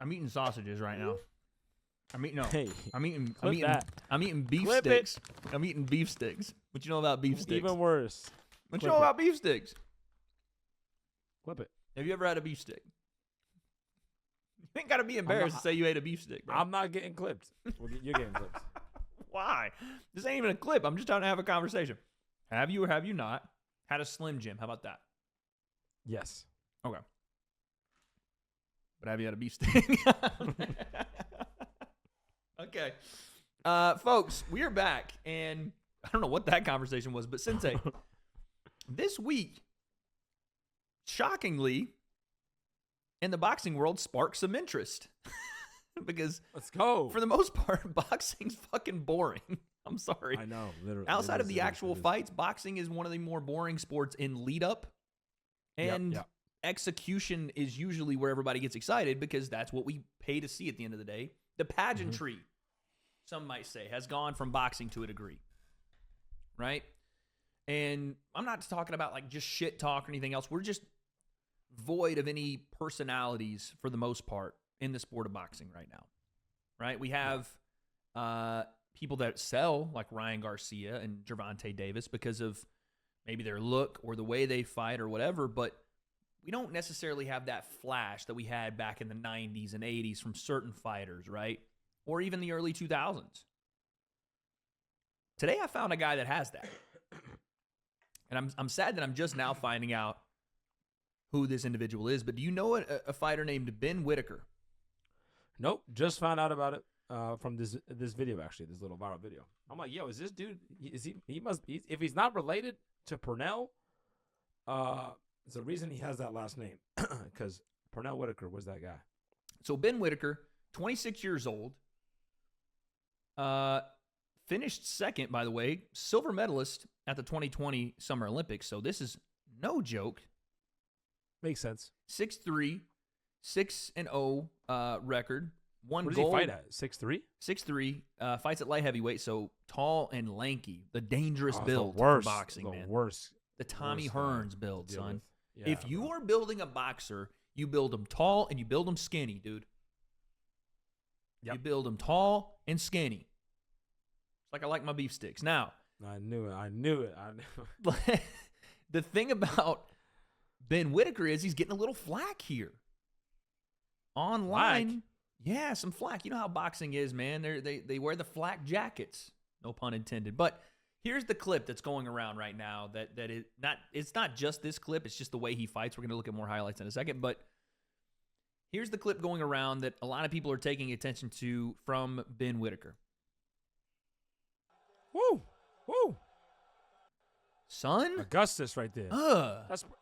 I'm eating sausages right now. I'm eating beef Clip sticks. I'm eating beef sticks. What you know about beef sticks? Even worse. What you know about beef sticks? Clip it. Have you ever had a beef stick? You ain't got to be embarrassed to say you ate a beef stick, bro. I'm not getting clipped. You're getting clipped. Why? This ain't even a clip. I'm just trying to have a conversation. Have you or have you not had a Slim Jim? How about that? Yes. Okay. But have you had a beef stick? Okay. Folks, we are back. And I don't know what that conversation was, but Sensei, this week, shockingly, in the boxing world, sparked some interest. Because let's go. For the most part, boxing's fucking boring. I'm sorry. I know, literally. Outside of the actual fights, boxing is one of the more boring sports in lead up. And execution is usually where everybody gets excited because that's what we pay to see at the end of the day. The pageantry, some might say, has gone from boxing to a degree. Right? And I'm not talking about like just shit talk or anything else. We're just void of any personalities for the most part in the sport of boxing right now. Right? We have people that sell like Ryan Garcia and Gervonta Davis because of maybe their look or the way they fight or whatever, but we don't necessarily have that flash that we had back in the 90s and 80s from certain fighters, right? Or even the early 2000s. Today I found a guy that has that. And I'm sad that I'm just now finding out who this individual is, but do you know a fighter named Ben Whitaker? Nope, just found out about it from this video, actually, this little viral video. I'm like, yo, is this dude, he must be, if he's not related to Pernell, it's the reason he has that last name, because Pernell Whittaker was that guy. So Ben Whitaker, 26 years old, finished second, by the way, silver medalist at the 2020 Summer Olympics. So this is no joke. Makes sense. 6'3", 6-0 record. One What gold. What did he fight at? 6'3"? 6'3", fights at light heavyweight, so tall and lanky. The dangerous Oh, build the worst, for boxing, the man. Worst. The Tommy worst, Hearns build, deal son. with. Yeah, If you are building a boxer, you build them tall and you build them skinny, dude. Yep. You build them tall and skinny. It's like I like my beef sticks. Now, I knew it. the thing about Ben Whitaker is he's getting a little flack here. Online. Flack? Yeah, some flack. You know how boxing is, man. They wear the flak jackets. No pun intended. But here's the clip that's going around right now it's not just this clip, it's just the way he fights. We're going to look at more highlights in a second, but here's the clip going around that a lot of people are taking attention to from Ben Whitaker. Woo! Woo! Son? Augustus right there.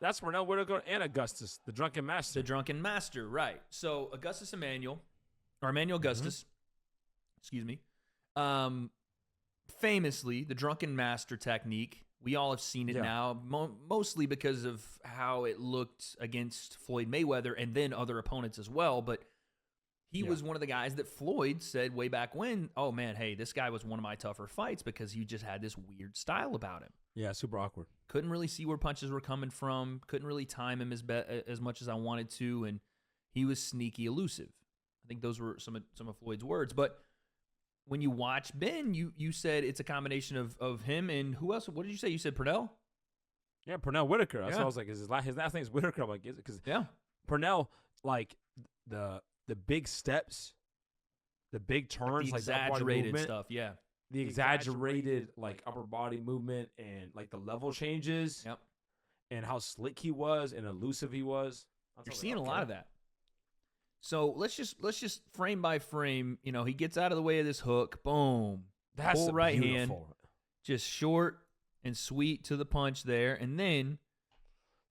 That's Pernell Whittaker and Augustus, the Drunken Master. The Drunken Master, right. So Augustus Emmanuel Augustus, excuse me, famously, the Drunken Master technique. We all have seen it now, mostly because of how it looked against Floyd Mayweather and then other opponents as well. But he was one of the guys that Floyd said way back when, oh, man, hey, this guy was one of my tougher fights because he just had this weird style about him. Yeah, super awkward. Couldn't really see where punches were coming from. Couldn't really time him as much as I wanted to. And he was sneaky elusive. I think those were some of Floyd's words. But when you watch Ben, you said it's a combination of him and who else? What did you say? You said Pernell? Yeah, Pernell Whittaker. That's why I was like, his last name is Whittaker. I'm like, is it? Because Pernell, like the big steps, the big turns, like the exaggerated stuff. Yeah, the exaggerated like upper body movement and like the level changes. Yep, and how slick he was and elusive he was. You're seeing a lot of that. So let's just frame by frame. You know, he gets out of the way of this hook. Boom. That's full right beautiful. hand, just short and sweet to the punch there, and then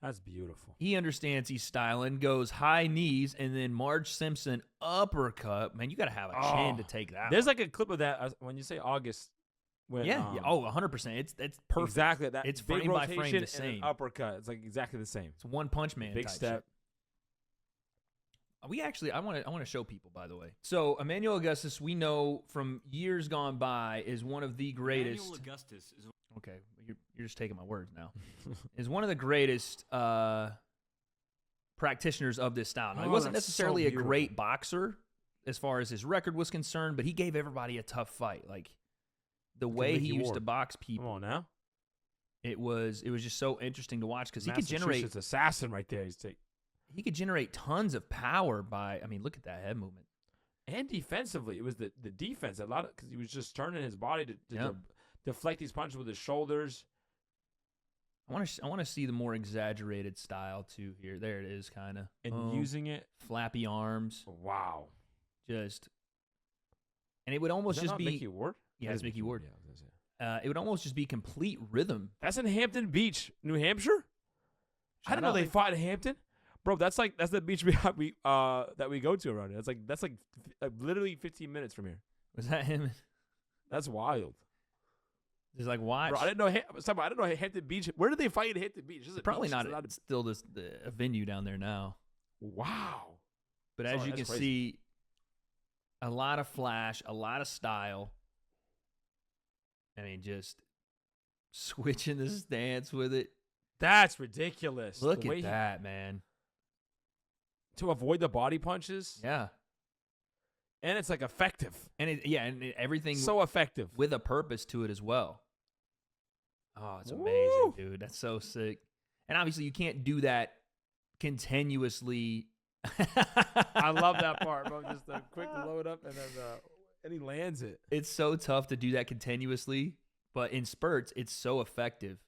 that's beautiful. He understands he's styling, goes high knees, and then Marge Simpson uppercut. Man, you got to have a chin to take that. There's like a clip of that when you say August. When, Oh, 100%. It's perfect. Exactly that. It's big frame by rotation frame the same. and uppercut. It's like exactly the same. It's one punch man. Big type step. Shit. I want to show people, by the way. So Emmanuel Augustus, we know from years gone by, is one of the greatest. Emmanuel Augustus is okay. You're just taking my words now. Is one of the greatest practitioners of this style. Now, he wasn't necessarily a great boxer as far as his record was concerned, but he gave everybody a tough fight. Like the way he used to box people. Come on now. It was just so interesting to watch because he could generate assassin right there. He could generate tons of power by. I mean, look at that head movement. And defensively, it was the defense a lot because he was just turning his body to deflect these punches with his shoulders. I want to see the more exaggerated style too here. There it is, kind of. And using it, flappy arms. Wow. And it would almost just be Mickey Ward. Yeah, it's Mickey Ward. Yeah, it would almost just be complete rhythm. That's in Hampton Beach, New Hampshire. I didn't know they fought in Hampton, bro. That's the beach that we go to around here. That's like literally 15 minutes from here. Was that him? That's wild. Just like watch. Bro, I didn't know Hampton Beach. Where did they fight in Hampton Beach? Probably not. It's still a venue down there now. Wow. But as you can see, a lot of flash, a lot of style. I mean, just switching the stance with it. That's ridiculous. Look at that, man. To avoid the body punches. Yeah. And it's like effective. And everything so effective with a purpose to it as well. Oh, it's amazing, dude. That's so sick. And obviously you can't do that continuously. I love that part, bro. Just a quick load up and then and he lands it. It's so tough to do that continuously, but in spurts it's so effective.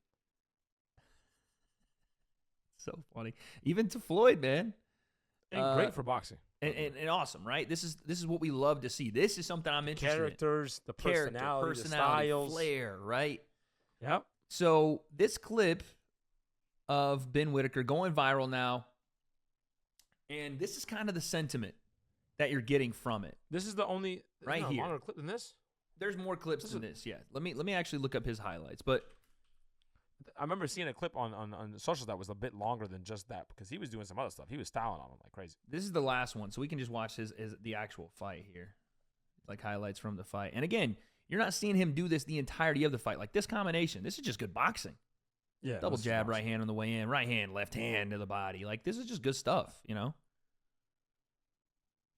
So funny. Even to Floyd, man. And great for boxing. And awesome, right? This is what we love to see. This is something I'm interested Characters, in. The personality, the styles. Flair, right? Yep. So this clip of Ben Whitaker going viral now, and this is kind of the sentiment that you're getting from it. This is the only right here. Longer clip than this? There's more clips than this, yeah. Let me actually look up his highlights, but I remember seeing a clip on social that was a bit longer than just that because he was doing some other stuff. He was styling on him like crazy. This is the last one, so we can just watch the actual fight here, like highlights from the fight. And again, you're not seeing him do this the entirety of the fight. Like this combination, this is just good boxing. Yeah, double jab, right hand on the way in, right hand, left hand to the body. Like this is just good stuff, you know.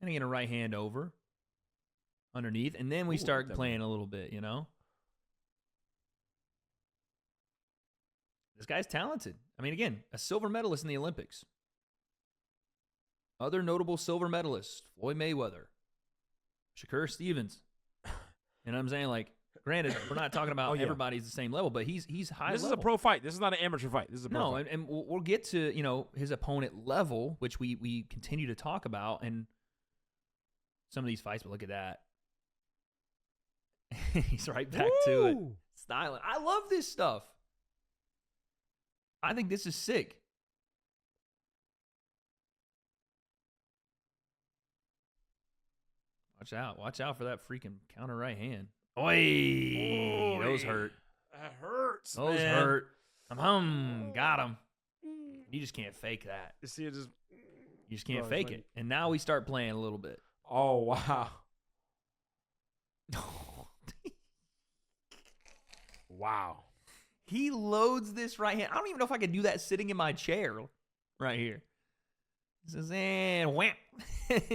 And again, a right hand over, underneath, and then we start playing a little bit, you know. This guy's talented. I mean, again, a silver medalist in the Olympics. Other notable silver medalists: Floyd Mayweather, Shakur Stevens. You know what I'm saying? Like, granted, we're not talking about everybody's the same level, but he's high level. This is a pro fight. This is not an amateur fight. This is a pro fight. And we'll get to his opponent level, which we continue to talk about, and some of these fights. But look at that. He's right back to it. Styling. I love this stuff. I think this is sick. Watch out for that freaking counter right hand. Oi! Those hurt. That hurts. Those hurt. Got him. You just can't fake that. You see it just. You just can't fake it. And now we start playing a little bit. Oh wow. Wow. He loads this right hand. I don't even know if I could do that sitting in my chair right here. He says, and wham.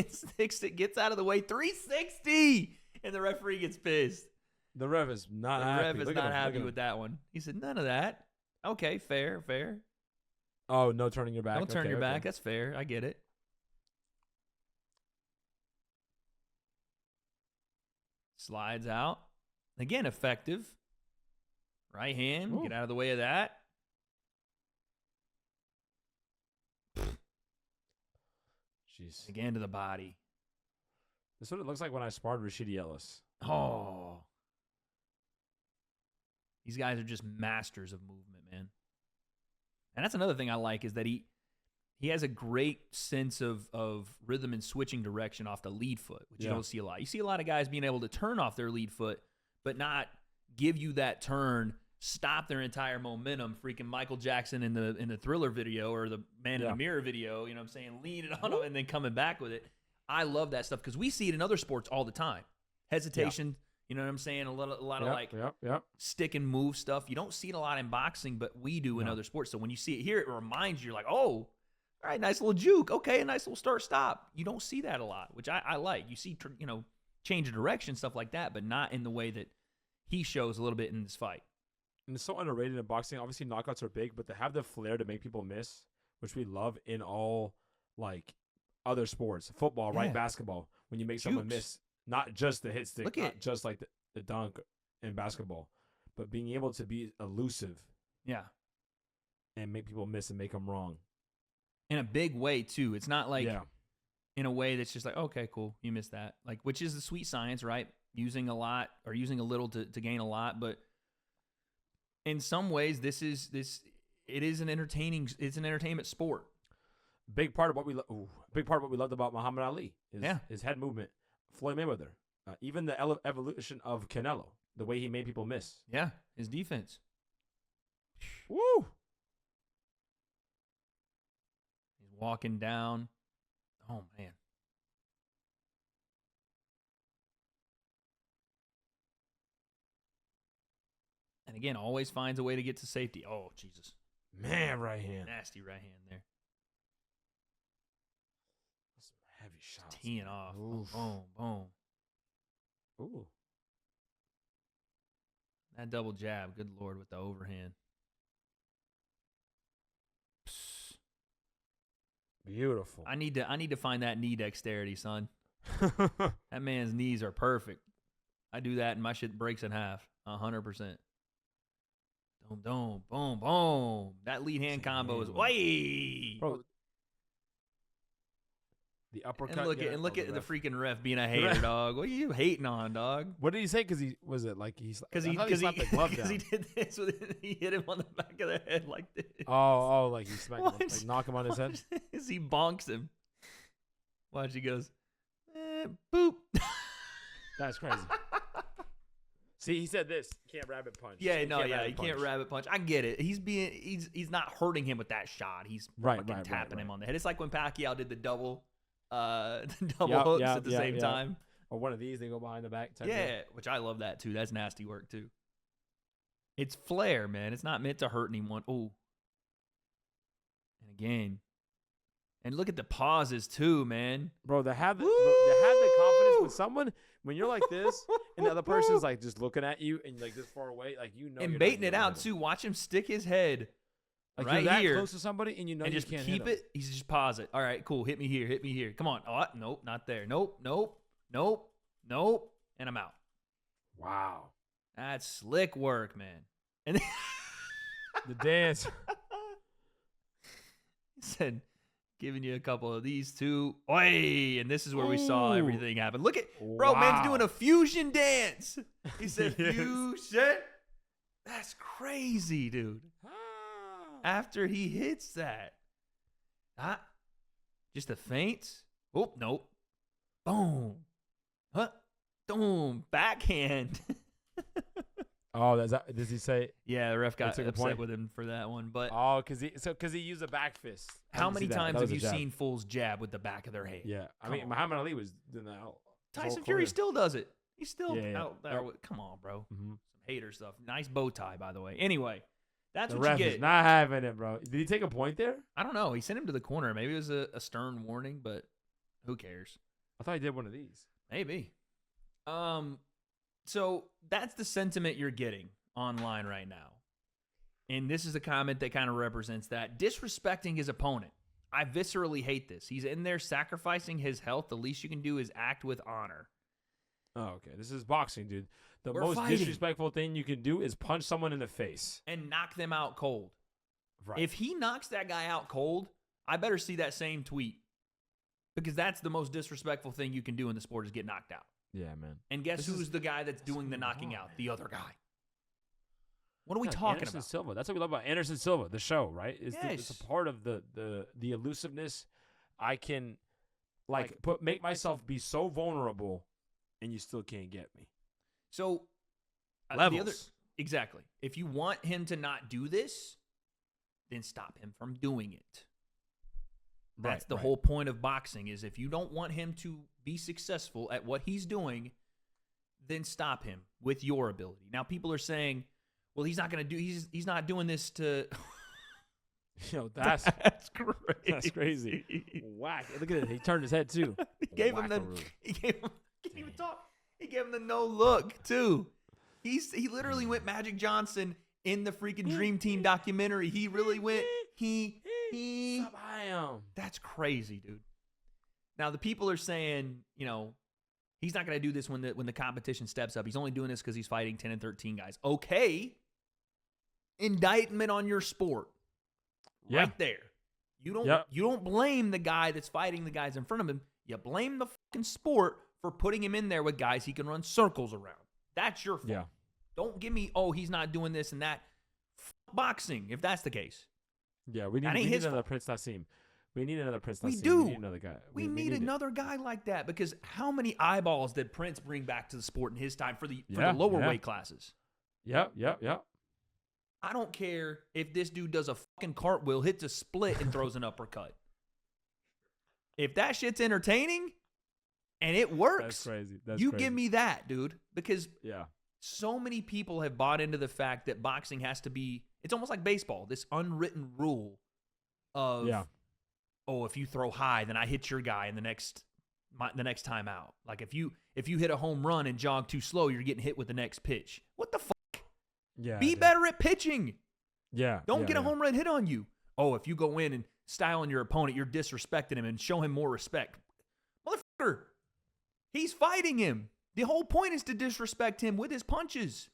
Sticks it, gets out of the way. 360. And the referee gets pissed. The ref is not happy. The ref is not happy with that one. He said, none of that. Okay, fair. Oh, no turning your back. Don't turn your back. That's fair. I get it. Slides out. Again, effective. Right hand. Ooh. Get out of the way of that. Jeez. Again to the body. This is what it looks like when I sparred Rashidi Ellis. Oh. These guys are just masters of movement, man. And that's another thing I like is that he has a great sense of rhythm and switching direction off the lead foot, which you don't see a lot. You see a lot of guys being able to turn off their lead foot, but not give you that turn, stop their entire momentum. Freaking Michael Jackson in the Thriller video or the Man in the Mirror video, you know what I'm saying? Lean it on him and then coming back with it. I love that stuff because we see it in other sports all the time. Hesitation, you know what I'm saying? A lot of stick and move stuff. You don't see it a lot in boxing, but we do in other sports. So when you see it here, it reminds you, like, oh, All right, nice little juke. Okay, a nice little start-stop. You don't see that a lot, which I like. You see, change of direction, stuff like that, but not in the way that he shows a little bit in this fight. And it's so underrated in boxing. Obviously, knockouts are big, but to have the flair to make people miss, which we love in all, like, other sports. Football, right? Basketball. When you make someone miss, not just the hit stick, not just like the dunk in basketball, but being able to be elusive. Yeah. And make people miss and make them wrong. In a big way, too. It's not like in a way that's just like, okay, cool, you missed that. Like, which is the sweet science, right? Using a lot or using a little to gain a lot. But in some ways, it is an entertainment sport. Big part of what we loved about Muhammad Ali is his head movement. Floyd Mayweather, even the evolution of Canelo, the way he made people miss. Yeah, his defense. Woo! He's walking down. Oh man. And again, always finds a way to get to safety. Oh Jesus, man, right hand, nasty right hand there. Heavy shots. Teeing off. Boom, boom. Ooh. That double jab. Good Lord, with the overhand. Psst. Beautiful. I need to find that knee dexterity, son. That man's knees are perfect. I do that and my shit breaks in half. 100%. Boom, boom, boom, boom. That lead hand combo is way. Bro. The uppercut. And look at the freaking ref being a hater, dog. What are you hating on, dog? What did he say? Because he was it like he slapped the glove down. Because he did this. He hit him on the back of the head like this. Oh, like he smacked him, like knock him on his head. He bonks him. Watch, he goes, boop. That's crazy. See, he said this. Can't rabbit punch. Yeah, he can't rabbit punch. I get it. He's not hurting him with that shot. He's tapping him on the head. It's like when Pacquiao did the double hooks at the same time. Or one of these, they go behind the back. Which I love that too. That's nasty work too. It's flair, man. It's not meant to hurt anyone. Oh. And again. And look at the pauses too, man. Bro, they have the confidence with someone when you're like this and the other person's like just looking at you and like this far away, like and baiting it out too. Watch him stick his head like right you're that here, close to somebody, and you just can't keep it. He's just pause it. All right, cool. Hit me here. Come on. Oh, nope, not there. Nope. And I'm out. Wow, that's slick work, man. And the dance. He said, giving you a couple of these two. Oi! And this is where we saw everything happen. Look at, bro, man's doing a fusion dance. He said fusion. That's crazy, dude. After he hits that. Just a feint. Oh, nope. Boom. Boom. Backhand. Does he say? Yeah, the ref got upset with him for that one. But because he used a back fist. How many times have you seen fools jab with the back of their hand? Yeah, I mean, Muhammad Ali was doing that. Tyson Fury still does it. He's still out there. Come on, bro. Mm-hmm. Some hater stuff. Nice bow tie, by the way. Anyway, that's what you get. Is not having it, bro. Did he take a point there? I don't know. He sent him to the corner. Maybe it was a stern warning, but who cares? I thought he did one of these. Maybe. So that's the sentiment you're getting online right now. And this is a comment that kind of represents that. Disrespecting his opponent. I viscerally hate this. He's in there sacrificing his health. The least you can do is act with honor. Oh, okay. This is boxing, dude. We're most disrespectful thing you can do is punch someone in the face. And knock them out cold. Right. If he knocks that guy out cold, I better see that same tweet. Because that's the most disrespectful thing you can do in the sport is get knocked out. Yeah, man. And guess who's the guy that's doing the knocking out? The other guy. What are we talking Anderson about? Silva. That's what we love about Anderson Silva, the show, right? It's a part of the elusiveness. I can make myself be so vulnerable, and you still can't get me. So levels. Exactly. If you want him to not do this, then stop him from doing it. That's the whole point of boxing is if you don't want him to be successful at what he's doing, then stop him with your ability. Now, people are saying, well, he's not going to do, he's not doing this to, That's crazy. That's crazy. Whack. Look at it. He turned his head too. He gave him the no look too. He literally went Magic Johnson in the freaking Dream Team documentary. He really went That's crazy, dude. Now the people are saying, he's not going to do this when the competition steps up. He's only doing this because he's fighting 10 and 13 guys. Okay. Indictment on your sport. Yeah. Right there. You don't blame the guy that's fighting the guys in front of him. You blame the fucking sport for putting him in there with guys he can run circles around. That's your fault. Yeah. Don't give me, he's not doing this and that. Boxing, if that's the case. Yeah, we need another Prince Nassim. We need another Prince Nassim. We do. We need another guy. We need another guy like that, because how many eyeballs did Prince bring back to the sport in his time for the lower weight classes? Yep. I don't care if this dude does a fucking cartwheel, hits a split, and throws an uppercut. If that shit's entertaining and it works, that's crazy. Give me that, dude. Because yeah, so many people have bought into the fact that boxing has to be, it's almost like baseball, this unwritten rule of, if you throw high, then I hit your guy in the next time out. Like if you hit a home run and jog too slow, you're getting hit with the next pitch. What the fuck? Yeah. Be better at pitching. Yeah. Don't get a home run hit on you. If you go in and style on your opponent, you're disrespecting him and show him more respect. Motherfucker, he's fighting him. The whole point is to disrespect him with his punches.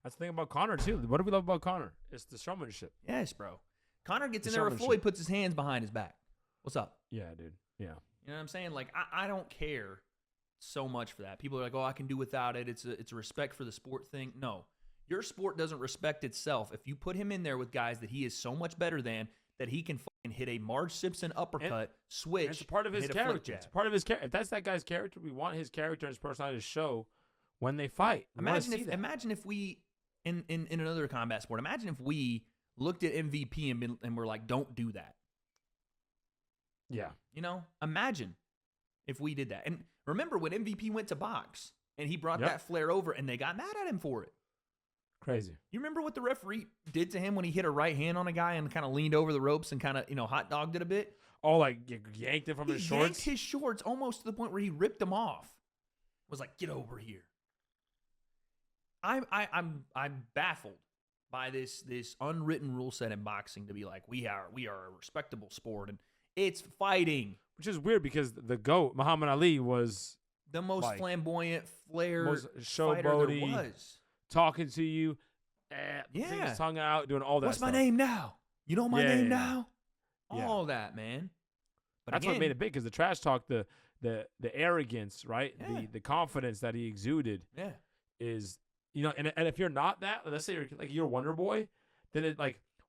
That's the thing about Conor, too. What do we love about Conor? It's the showmanship. Yes, bro. Conor gets in there with Floyd, puts his hands behind his back. What's up? Yeah, dude. Yeah. You know what I'm saying? Like, I don't care so much for that. People are like, I can do without it. It's a respect for the sport thing. No. Your sport doesn't respect itself if you put him in there with guys that he is so much better than that he can fucking hit a Marge Simpson uppercut, switch. It's a part of his character. It's part of his character. If that's that guy's character, we want his character and his personality to show when they fight. Imagine if we in another combat sport. Imagine if we looked at MVP and were like, don't do that. Yeah. Imagine if we did that. And remember when MVP went to box and he brought that flair over and they got mad at him for it. Crazy. You remember what the referee did to him when he hit a right hand on a guy and kind of leaned over the ropes and kind of, hot dogged it a bit? Oh, like yanked it from his shorts? Yanked his shorts almost to the point where he ripped them off. Was like, get over here. I'm baffled by this unwritten rule set in boxing to be like, we are a respectable sport and it's fighting. Which is weird because the GOAT, Muhammad Ali, was the most flamboyant flair most fighter there was. Talking to you, taking his tongue out, doing all that What's stuff. my name now? You know my name now? All that, man. But that's what made it big, because the trash talk, the arrogance, right? Yeah. The confidence that he exuded is, and if you're not that, let's say you're Wonder Boy, then it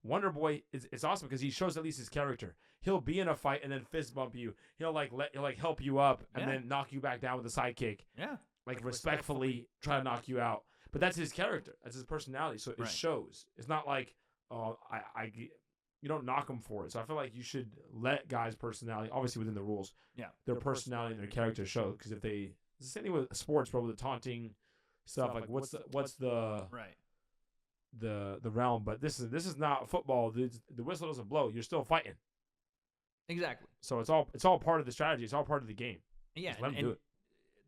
Wonder Boy is awesome because he shows at least his character. He'll be in a fight and then fist bump you. He'll he'll help you up and then knock you back down with a sidekick. Yeah. Respectfully try to knock you out. But that's his character. That's his personality. So it shows. It's not like, you don't knock them for it. So I feel like you should let guys' personality, obviously within the rules, their personality and their character show. Because if it's the same thing with sports, bro, with the taunting stuff. Like what's the the realm? But this is not football. The whistle doesn't blow. You're still fighting. Exactly. So it's all part of the strategy. It's all part of the game. Yeah. Just let them do it.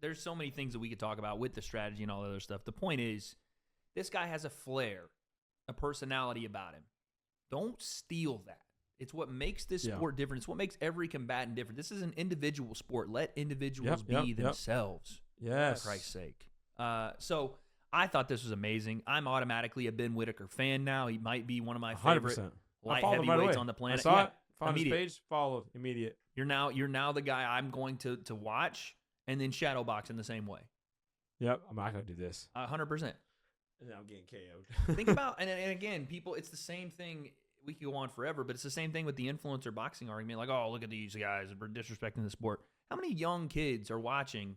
There's so many things that we could talk about with the strategy and all the other stuff. The point is, this guy has a flair, a personality about him. Don't steal that. It's what makes this sport different. It's what makes every combatant different. This is an individual sport. Let individuals be themselves. Yes. For Christ's sake. So I thought this was amazing. I'm automatically a Ben Whitaker fan now. He might be one of my favorite light heavyweights on the planet. I saw it. Found his page. Followed. Immediate. You're now the guy I'm going to watch. And then shadow box in the same way. Yep, I'm not going to do this. 100%. And then I'm getting KO'd. Think about, and again, people, it's the same thing. We could go on forever, but it's the same thing with the influencer boxing argument. Like, oh, look at these guys. We're disrespecting the sport. How many young kids are watching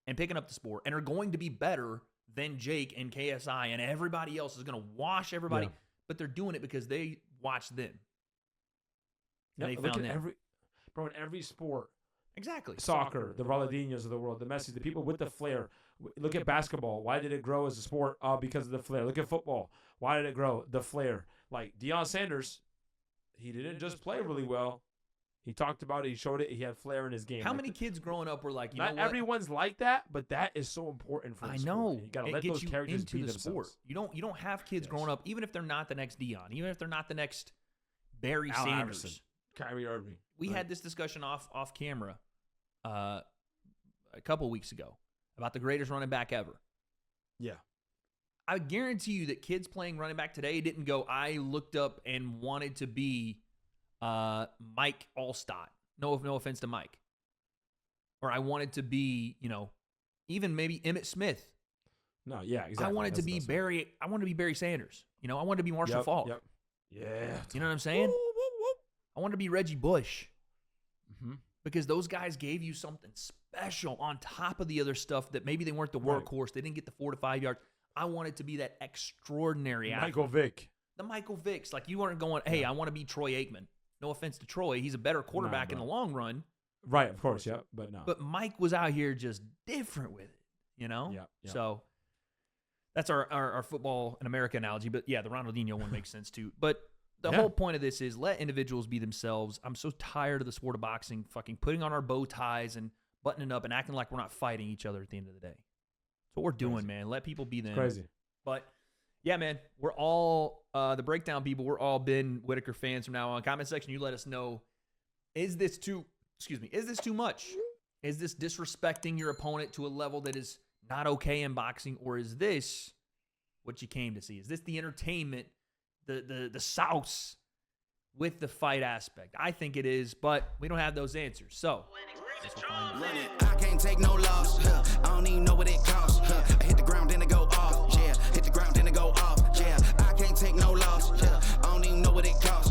and picking up the sport and are going to be better than Jake and KSI and everybody else is going to wash everybody, but they're doing it because they watch them. Yeah, they found them. In every sport. Exactly. Soccer, the Ronaldinhos of the world, the Messi, the people with the flair. Look at basketball. Why did it grow as a sport? Because of the flair. Look at football. Why did it grow? The flair. Like Deion Sanders, he didn't just play really well. He talked about it. He showed it. He had flair in his game. How many kids growing up were like, you know not what? everyone's like that, but that is so important for the sport. know. You got to It let gets those you characters into be the themselves. sport. You don't have kids growing up, even if they're not the next Deion, even if they're not the next Barry Allen Sanders. Iverson, Kyrie Irving. We had this discussion off camera a couple weeks ago about the greatest running back ever. Yeah. I guarantee you that kids playing running back today didn't go, I looked up and wanted to be Mike Allstott. No offense to Mike. Or I wanted to be, even maybe Emmitt Smith. No, yeah, exactly. I wanted to be Barry. I wanted to be Barry Sanders. I wanted to be Marshall Faulk. Yep. Yeah. You know what I'm saying? I wanted to be Reggie Bush. Mm-hmm. Because those guys gave you something special on top of the other stuff that maybe they weren't the workhorse. They didn't get the 4 to 5 yards. I wanted to be that extraordinary athlete. Michael Vick. The Michael Vicks. Like, you weren't going, hey, I want to be Troy Aikman. No offense to Troy. He's a better quarterback in the long run. Right, of course, yeah. But no. But Mike was out here just different with it, Yeah. So that's our football in America analogy. But, yeah, the Ronaldinho one makes sense, too. But the whole point of this is let individuals be themselves. I'm so tired of the sport of boxing fucking putting on our bow ties and buttoning up and acting like we're not fighting each other at the end of the day. That's what we're doing, man. Let people be them. It's crazy. But, yeah, man, we're all the breakdown people. We're all Ben Whittaker fans from now on. Comment section, you let us know, is this too much? Is this disrespecting your opponent to a level that is not okay in boxing? Or is this what you came to see? Is this the entertainment, the sauce with the fight aspect? I think it is, but we don't have those answers. So, I can't take no loss. I don't even know what it costs. I hit the ground, then it go off. Yeah, hit the ground, then it go off. Yeah, I can't take no loss. I don't even know what it costs.